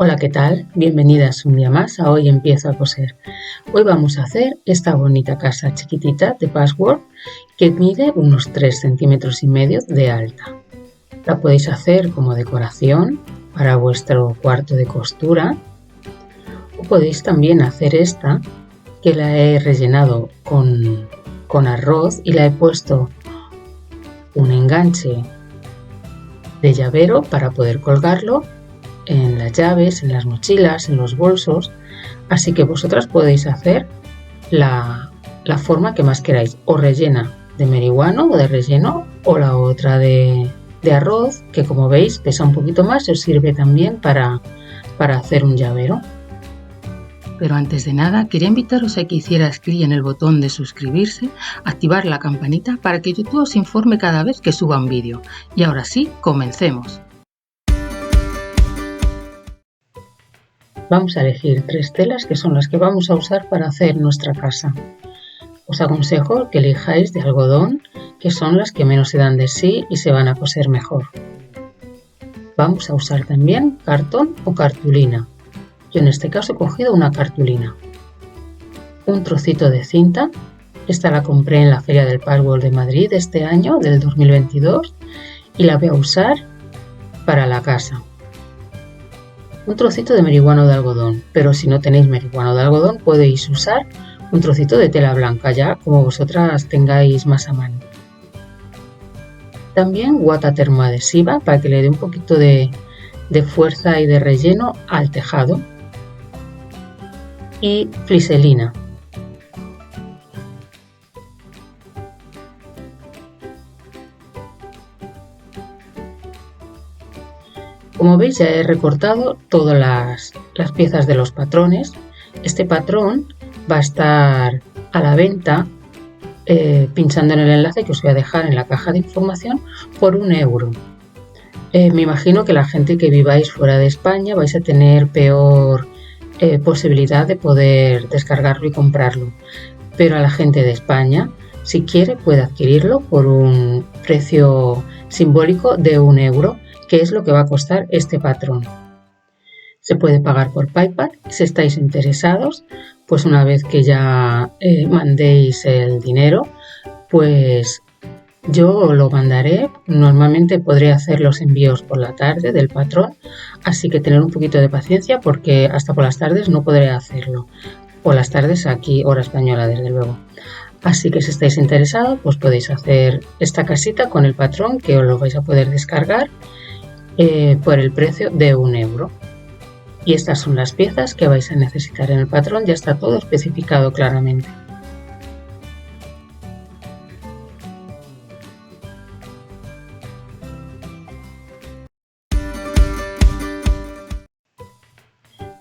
Hola, ¿qué tal? Bienvenidas un día más a Hoy Empiezo a Coser. Hoy vamos a hacer esta bonita casa chiquitita de patchwork que mide unos 3,5 centímetros de alta. La podéis hacer como decoración para vuestro cuarto de costura o podéis también hacer esta que la he rellenado con arroz y la he puesto un enganche de llavero para poder colgarlo en las llaves, en las mochilas, en los bolsos, así que vosotras podéis hacer la forma que más queráis, o rellena de merihuano o de relleno, o la otra de arroz, que como veis pesa un poquito más y os sirve también para hacer un llavero. Pero antes de nada, quería invitaros a que hicierais clic en el botón de suscribirse, activar la campanita para que YouTube os informe cada vez que suba un vídeo. Y ahora sí, comencemos. Vamos a elegir 3 telas que son las que vamos a usar para hacer nuestra casa. Os aconsejo que elijáis de algodón, que son las que menos se dan de sí y se van a coser mejor. Vamos a usar también cartón o cartulina. Yo en este caso he cogido una cartulina. Un trocito de cinta. Esta la compré en la Feria del Patchwork de Madrid este año, del 2022, y la voy a usar para la casa. Un trocito de merihuano de algodón, pero si no tenéis merihuano de algodón podéis usar un trocito de tela blanca, ya como vosotras tengáis más a mano. También guata termoadhesiva para que le dé un poquito de fuerza y de relleno al tejado. Y fliselina. Como veis, ya he recortado todas las piezas de los patrones. Este patrón va a estar a la venta pinchando en el enlace que os voy a dejar en la caja de información por €1. Me imagino que la gente que viváis fuera de España vais a tener peor posibilidad de poder descargarlo y comprarlo. Pero a la gente de España, si quiere, puede adquirirlo por un precio simbólico de €1. Que es lo que va a costar este patrón. Se puede pagar por PayPal. Si estáis interesados, pues una vez que ya mandéis el dinero, pues yo lo mandaré. Normalmente podré hacer los envíos por la tarde del patrón, así que tener un poquito de paciencia porque hasta por las tardes no podré hacerlo. Por las tardes aquí, hora española, desde luego. Así que si estáis interesados, pues podéis hacer esta casita con el patrón que os lo vais a poder descargar por el precio de €1. Y estas son las piezas que vais a necesitar en el patrón, ya está todo especificado claramente.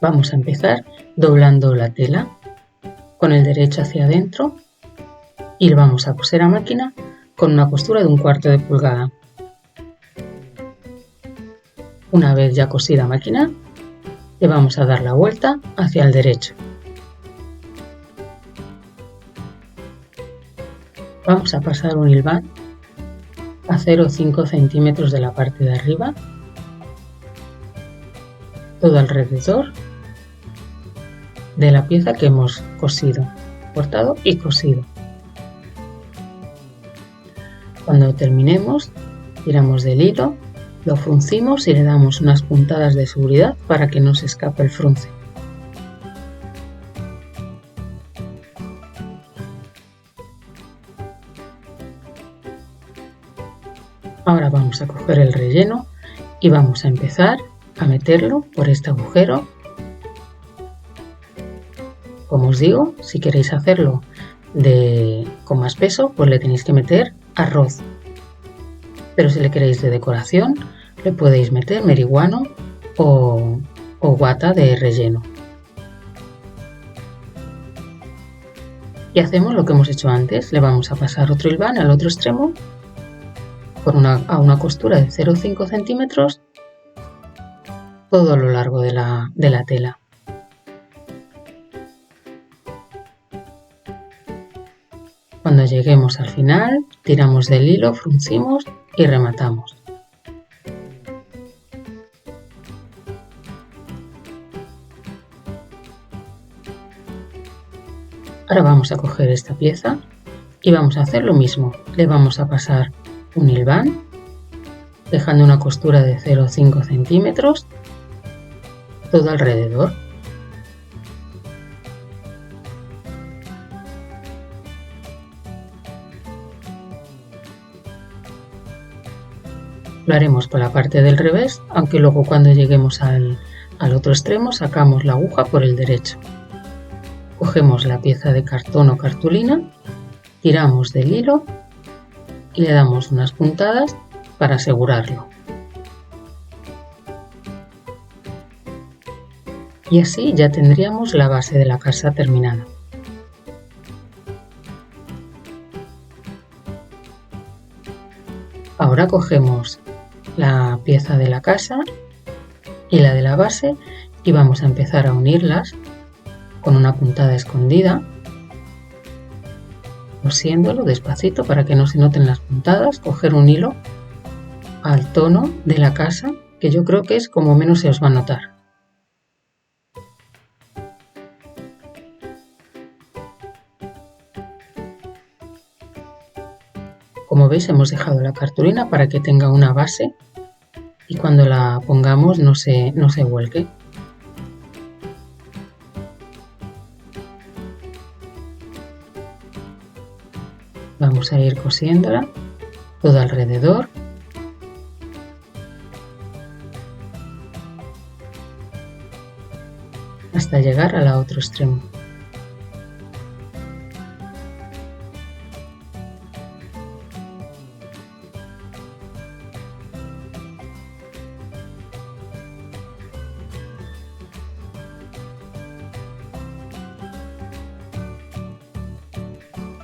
Vamos a empezar doblando la tela con el derecho hacia adentro y lo vamos a coser a máquina con una costura de 1/4 de pulgada. Una vez ya cosida a máquina, le vamos a dar la vuelta hacia el derecho. Vamos a pasar un hilván a 0,5 centímetros de la parte de arriba, todo alrededor de la pieza que hemos cosido, cortado y cosido. Cuando terminemos, tiramos del hilo, lo fruncimos y le damos unas puntadas de seguridad para que no se escape el frunce. Ahora vamos a coger el relleno y vamos a empezar a meterlo por este agujero. Como os digo, si queréis hacerlo con más peso, pues le tenéis que meter arroz. Pero si le queréis de decoración, le podéis meter merihuano o guata de relleno. Y hacemos lo que hemos hecho antes, le vamos a pasar otro hilván al otro extremo a una costura de 0,5 centímetros todo a lo largo de la tela. Cuando lleguemos al final, tiramos del hilo, fruncimos y rematamos. Ahora vamos a coger esta pieza y vamos a hacer lo mismo. Le vamos a pasar un hilván, dejando una costura de 0,5 centímetros todo alrededor. Lo haremos con la parte del revés, aunque luego cuando lleguemos al otro extremo sacamos la aguja por el derecho. Cogemos la pieza de cartón o cartulina, tiramos del hilo y le damos unas puntadas para asegurarlo. Y así ya tendríamos la base de la casa terminada. Ahora cogemos la pieza de la casa y la de la base y vamos a empezar a unirlas con una puntada escondida, cosiéndolo despacito para que no se noten las puntadas. Coger un hilo al tono de la casa, que yo creo que es como menos se os va a notar. Como veis, hemos dejado la cartulina para que tenga una base y cuando la pongamos no se vuelque. Vamos a ir cosiéndola todo alrededor. Hasta llegar al otro extremo.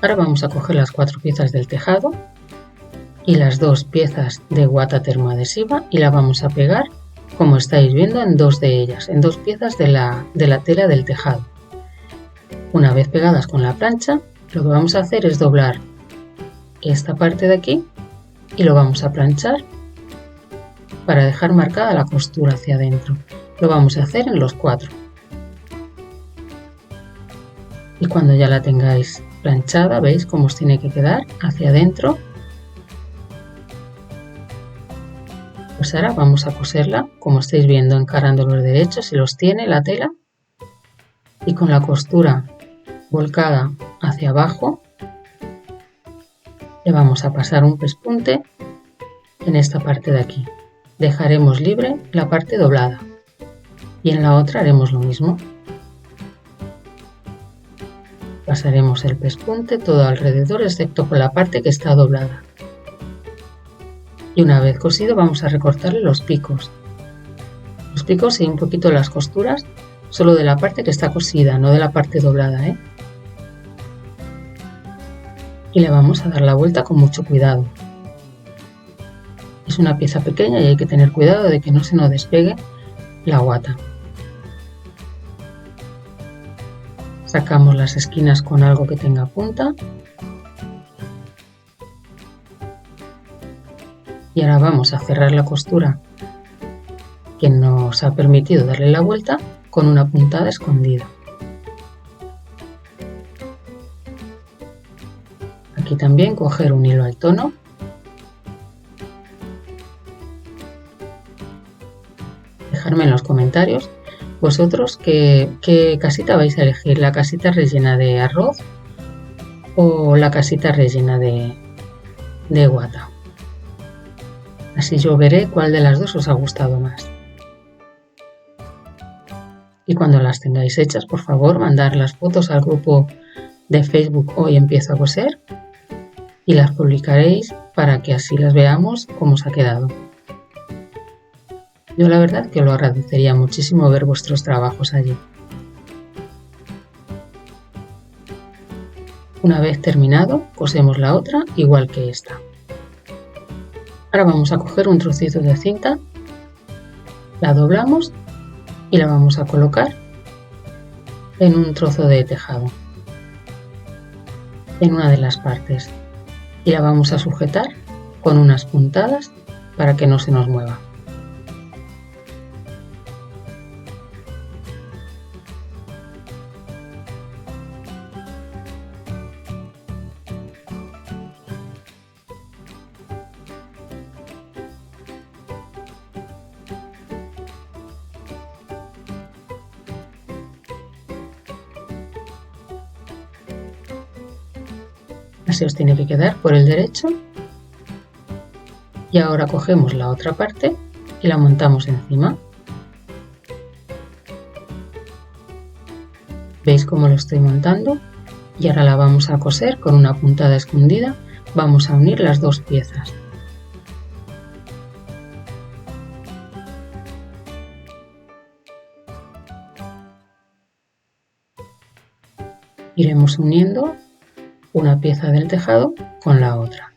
Ahora vamos a coger las 4 piezas del tejado y las 2 piezas de guata termoadhesiva y la vamos a pegar, como estáis viendo, en 2 de ellas, en 2 piezas de la tela del tejado. Una vez pegadas con la plancha, lo que vamos a hacer es doblar esta parte de aquí y lo vamos a planchar para dejar marcada la costura hacia adentro. Lo vamos a hacer en los 4. Y cuando ya la tengáis planchada, veis cómo os tiene que quedar hacia adentro. Pues ahora vamos a coserla, como estáis viendo, encarando los derechos, si los tiene la tela, y con la costura volcada hacia abajo le vamos a pasar un pespunte en esta parte de aquí. Dejaremos libre la parte doblada y en la otra haremos lo mismo. Pasaremos el pespunte todo alrededor excepto por la parte que está doblada. Y una vez cosido vamos a recortarle los picos. Los picos y un poquito las costuras solo de la parte que está cosida, no de la parte doblada, ¿eh? Y le vamos a dar la vuelta con mucho cuidado. Es una pieza pequeña y hay que tener cuidado de que no se nos despegue la guata. Sacamos las esquinas con algo que tenga punta. Y ahora vamos a cerrar la costura que nos ha permitido darle la vuelta con una puntada escondida. Aquí también coger un hilo al tono. Dejarme en los comentarios vosotros qué casita vais a elegir, la casita rellena de arroz o la casita rellena de guata. Así yo veré cuál de las dos os ha gustado más. Y cuando las tengáis hechas, por favor, mandar las fotos al grupo de Facebook Hoy Empiezo a Coser y las publicaréis para que así las veamos cómo os ha quedado. Yo la verdad que lo agradecería muchísimo ver vuestros trabajos allí. Una vez terminado, cosemos la otra igual que esta. Ahora vamos a coger un trocito de cinta, la doblamos y la vamos a colocar en un trozo de tejado, en una de las partes, y la vamos a sujetar con unas puntadas para que no se nos mueva. Ese os tiene que quedar por el derecho. Y ahora cogemos la otra parte y la montamos encima. ¿Veis cómo lo estoy montando? Y ahora la vamos a coser con una puntada escondida. Vamos a unir las dos piezas. Iremos uniendo una pieza del tejado con la otra.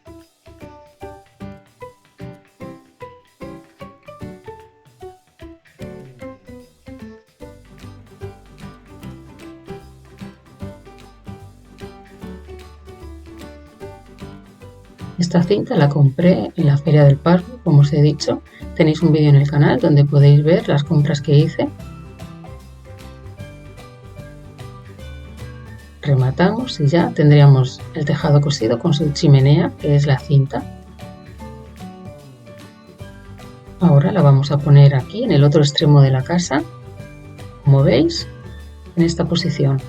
Esta cinta la compré en la Feria del Parque, como os he dicho. Tenéis un vídeo en el canal donde podéis ver las compras que hice. Rematamos y ya tendríamos el tejado cosido con su chimenea, que es la cinta. Ahora la vamos a poner aquí en el otro extremo de la casa, como veis, en esta posición.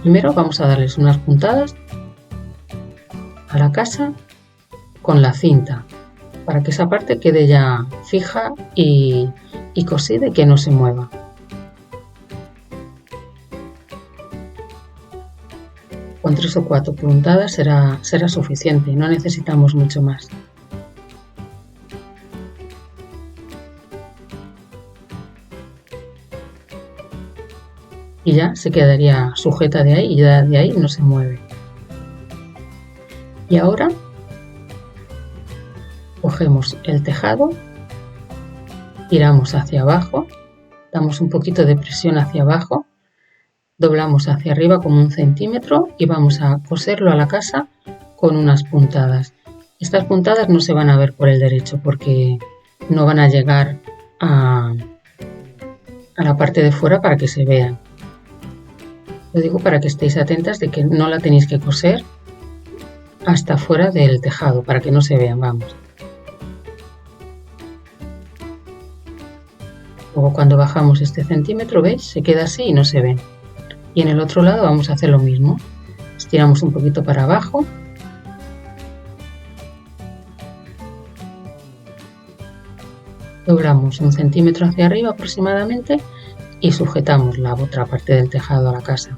Primero vamos a darles unas puntadas a la casa con la cinta, para que esa parte quede ya fija y cosida y que no se mueva. Con 3 o 4 puntadas será suficiente, no necesitamos mucho más. Y ya se quedaría sujeta de ahí y ya de ahí no se mueve. Y ahora cogemos el tejado, tiramos hacia abajo, damos un poquito de presión hacia abajo, doblamos hacia arriba como 1 centímetro y vamos a coserlo a la casa con unas puntadas. Estas puntadas no se van a ver por el derecho porque no van a llegar a la parte de fuera para que se vean. Lo digo para que estéis atentas de que no la tenéis que coser hasta fuera del tejado para que no se vean, vamos. Luego cuando bajamos este centímetro, ¿veis? Se queda así y no se ven. Y en el otro lado vamos a hacer lo mismo. Estiramos un poquito para abajo. Doblamos 1 centímetro hacia arriba aproximadamente y sujetamos la otra parte del tejado a la casa.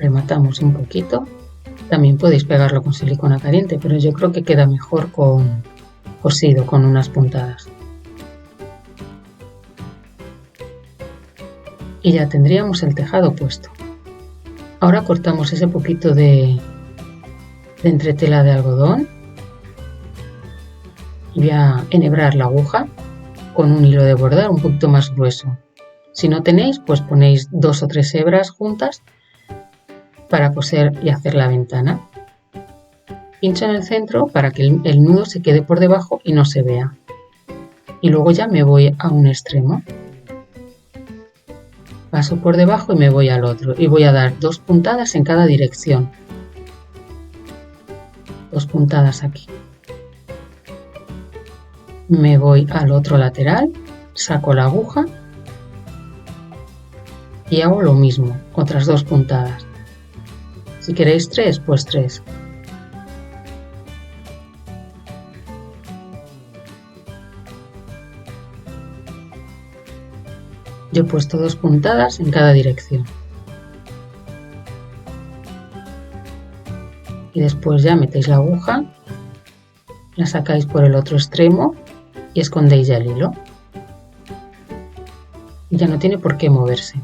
Rematamos un poquito. También podéis pegarlo con silicona caliente, pero yo creo que queda mejor cosido con unas puntadas. Y ya tendríamos el tejado puesto. Ahora cortamos ese poquito de entretela de algodón y voy a enhebrar la aguja con un hilo de bordar un poquito más grueso. Si no tenéis, pues ponéis 2 o 3 hebras juntas para coser y hacer la ventana. Pincho en el centro para que el nudo se quede por debajo y no se vea. Y luego ya me voy a un extremo. Paso por debajo y me voy al otro. Y voy a dar 2 puntadas en cada dirección. 2 puntadas aquí. Me voy al otro lateral, saco la aguja y hago lo mismo, otras 2 puntadas. Si queréis 3, pues 3. Yo he puesto 2 puntadas en cada dirección. Y después ya metéis la aguja, la sacáis por el otro extremo y escondéis ya el hilo. Y ya no tiene por qué moverse.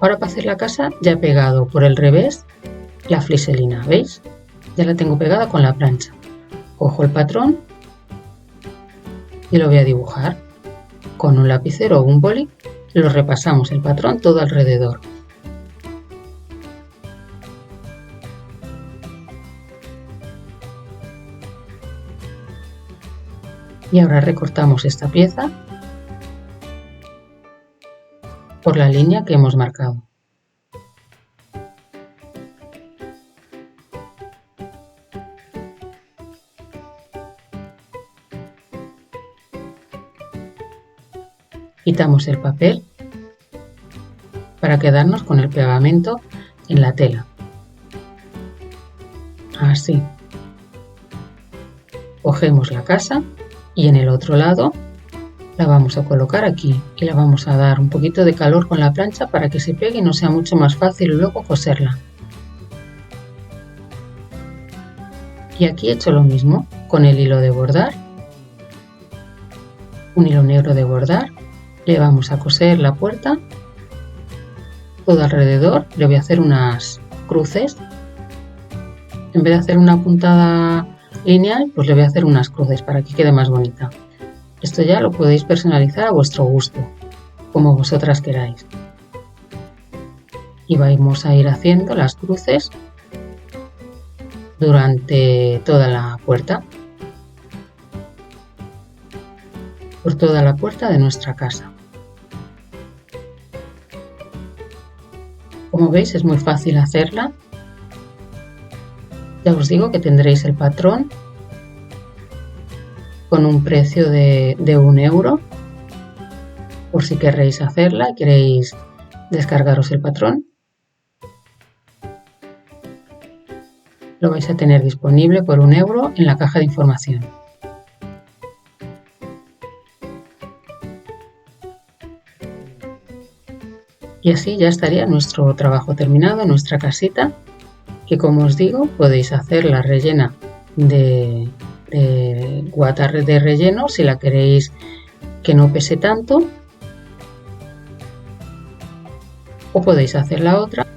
Ahora para hacer la casa ya he pegado por el revés la fliselina, ¿veis? Ya la tengo pegada con la plancha. Cojo el patrón y lo voy a dibujar. Con un lapicero o un boli lo repasamos el patrón todo alrededor. Y ahora recortamos esta pieza por la línea que hemos marcado. Quitamos el papel para quedarnos con el pegamento en la tela. Así. Cogemos la casa y en el otro lado la vamos a colocar aquí y la vamos a dar un poquito de calor con la plancha para que se pegue y nos sea mucho más fácil luego coserla. Y aquí he hecho lo mismo con el hilo de bordar, un hilo negro de bordar, le vamos a coser la puerta, todo alrededor le voy a hacer unas cruces, en vez de hacer una puntada lineal, pues le voy a hacer unas cruces para que quede más bonita. Esto ya lo podéis personalizar a vuestro gusto, como vosotras queráis. Y vamos a ir haciendo las cruces durante toda la puerta, por toda la puerta de nuestra casa. Como veis, es muy fácil hacerla. Ya os digo que tendréis el patrón con un precio de 1 euro, por si queréis hacerla y queréis descargaros el patrón. Lo vais a tener disponible por 1 euro en la caja de información. Y así ya estaría nuestro trabajo terminado, nuestra casita, que como os digo podéis hacerla rellena de guata de relleno si la queréis que no pese tanto, o podéis hacer la otra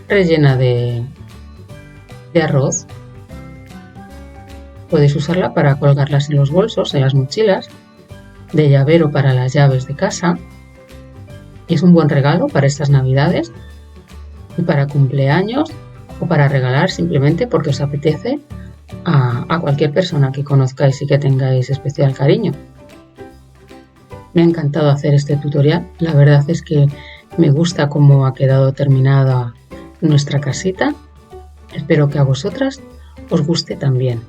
rellena de arroz. Podéis usarla para colgarlas en los bolsos, en las mochilas, de llavero para las llaves de casa. Y es un buen regalo para estas navidades y para cumpleaños o para regalar simplemente porque os apetece a cualquier persona que conozcáis y que tengáis especial cariño. Me ha encantado hacer este tutorial, la verdad es que me gusta cómo ha quedado terminada nuestra casita. Espero que a vosotras os guste también.